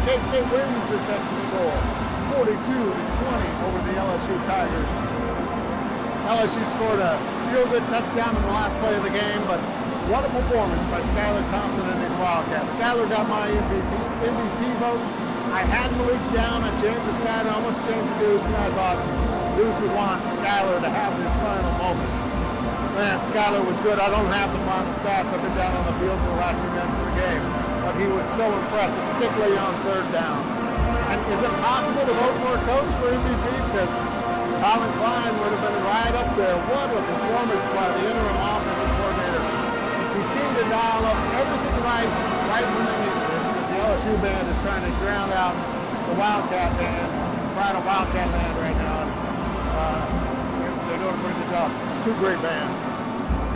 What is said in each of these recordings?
K-State wins the Texas Bowl 42-20 over the LSU Tigers. LSU scored a feel-good touchdown in the last play of the game, but what a performance by Skylar Thompson and his Wildcats. Skylar got my MVP vote. I had Malik down. I changed to Skylar. I almost changed to Deuce, and I thought Deuce would want Skylar to have this final moment. Man, Skylar was good. I don't have the final stats. I've been down on the field for the last few minutes of the game, but he was so impressive, particularly on third down. And is it possible to vote for a coach for MVP? Because Colin Klein would have been right up there. What a performance by the interim offensive coordinator. He seemed to dial up everything right when they needed it. The LSU band is trying to drown out the Wildcat band, pride of Wildcat land right now. They're doing a pretty good job. Two great bands.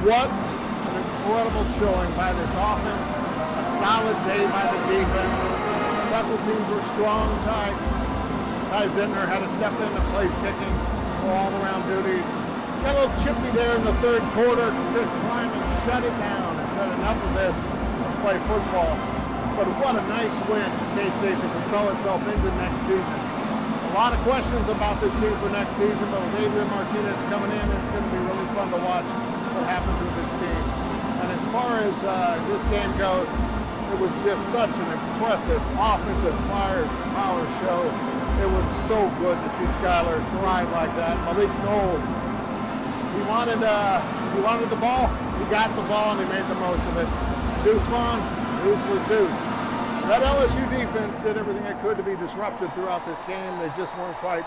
What an incredible showing by this offense. A solid day by the defense. Special teams were strong. Ty Zentner had to step in and place kicking for all-around duties. Got a little chippy there in the third quarter. Chris Kleiman shut it down and said, enough of this. Let's play football. But what a nice win for K-State to propel itself into next season. A lot of questions about this team for next season, but with Adrian Martinez coming in, it's going to be really fun to watch what happens with this team. And as far as this game goes, it was just such an impressive offensive power show. It was so good to see Skylar thrive like that. Malik Knowles, he wanted the ball. He got the ball and he made the most of it. Deuce Vaughn, Deuce was Deuce. That LSU defense did everything it could to be disruptive throughout this game. They just weren't quite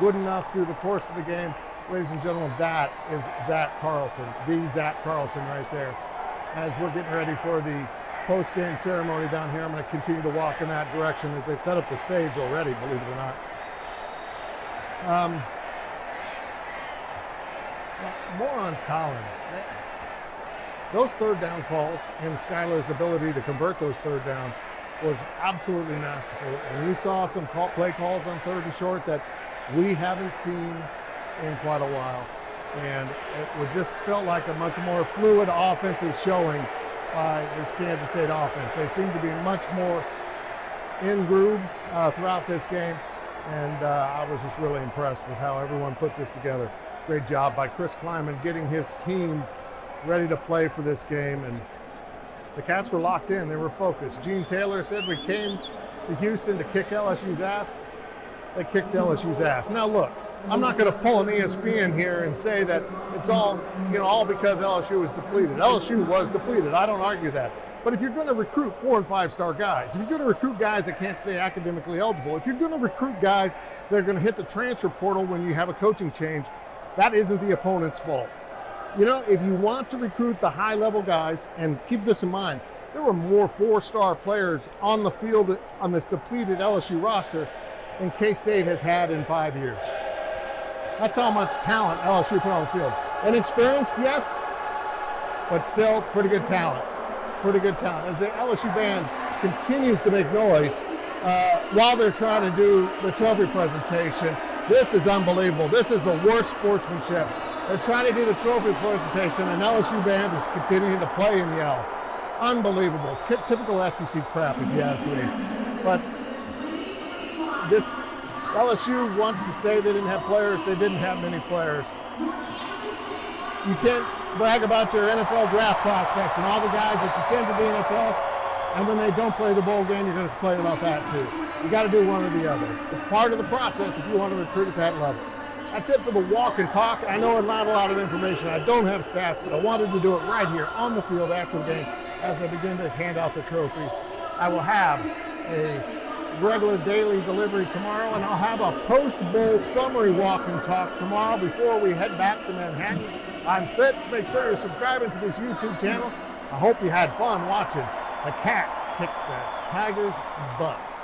good enough through the course of the game. Ladies and gentlemen, that is Zach Carlson, the Zach Carlson right there. As we're getting ready for the post-game ceremony down here, I'm going to continue to walk in that direction as they've set up the stage already, believe it or not. More on Colin. Those third down calls and Skylar's ability to convert those third downs was absolutely masterful. And you saw some play calls on third and short that we haven't seen in quite a while. And it just felt like a much more fluid offensive showing by this Kansas State offense. They seem to be much more in groove throughout this game. And I was just really impressed with how everyone put this together. Great job by Chris Kleiman getting his team ready to play for this game, and the Cats were locked in. They were focused. Gene Taylor said we came to Houston to kick LSU's ass. They kicked LSU's ass. Now look, I'm not going to pull an ESPN here and say that it's all because LSU was depleted. LSU was depleted. I don't argue that. But if you're going to recruit 4- and 5-star guys, if you're going to recruit guys that can't stay academically eligible, if you're going to recruit guys that are going to hit the transfer portal when you have a coaching change, that isn't the opponent's fault. If you want to recruit the high-level guys, and keep this in mind, there were more 4-star players on the field on this depleted LSU roster than K-State has had in 5 years. That's how much talent LSU put on the field. Inexperienced, yes, but still pretty good talent. Pretty good talent. As the LSU band continues to make noise while they're trying to do the trophy presentation, this is unbelievable. This is the worst sportsmanship. They're trying to do the trophy presentation, and LSU band is continuing to play and yell. Unbelievable. Typical SEC crap, if you ask me. But this LSU wants to say they didn't have players. They didn't have many players. You can't brag about your NFL draft prospects and all the guys that you send to the NFL, and when they don't play the bowl game, you're going to complain about that too. You got to do one or the other. It's part of the process if you want to recruit at that level. That's it for the walk and talk. I know it's not a lot of information. I don't have stats, but I wanted to do it right here on the field after the game as I begin to hand out the trophy. I will have a regular daily delivery tomorrow, and I'll have a post-bowl summary walk and talk tomorrow before we head back to Manhattan. I'm Fitz. Make sure you're subscribing to this YouTube channel. I hope you had fun watching the Cats kick the Tigers' butts.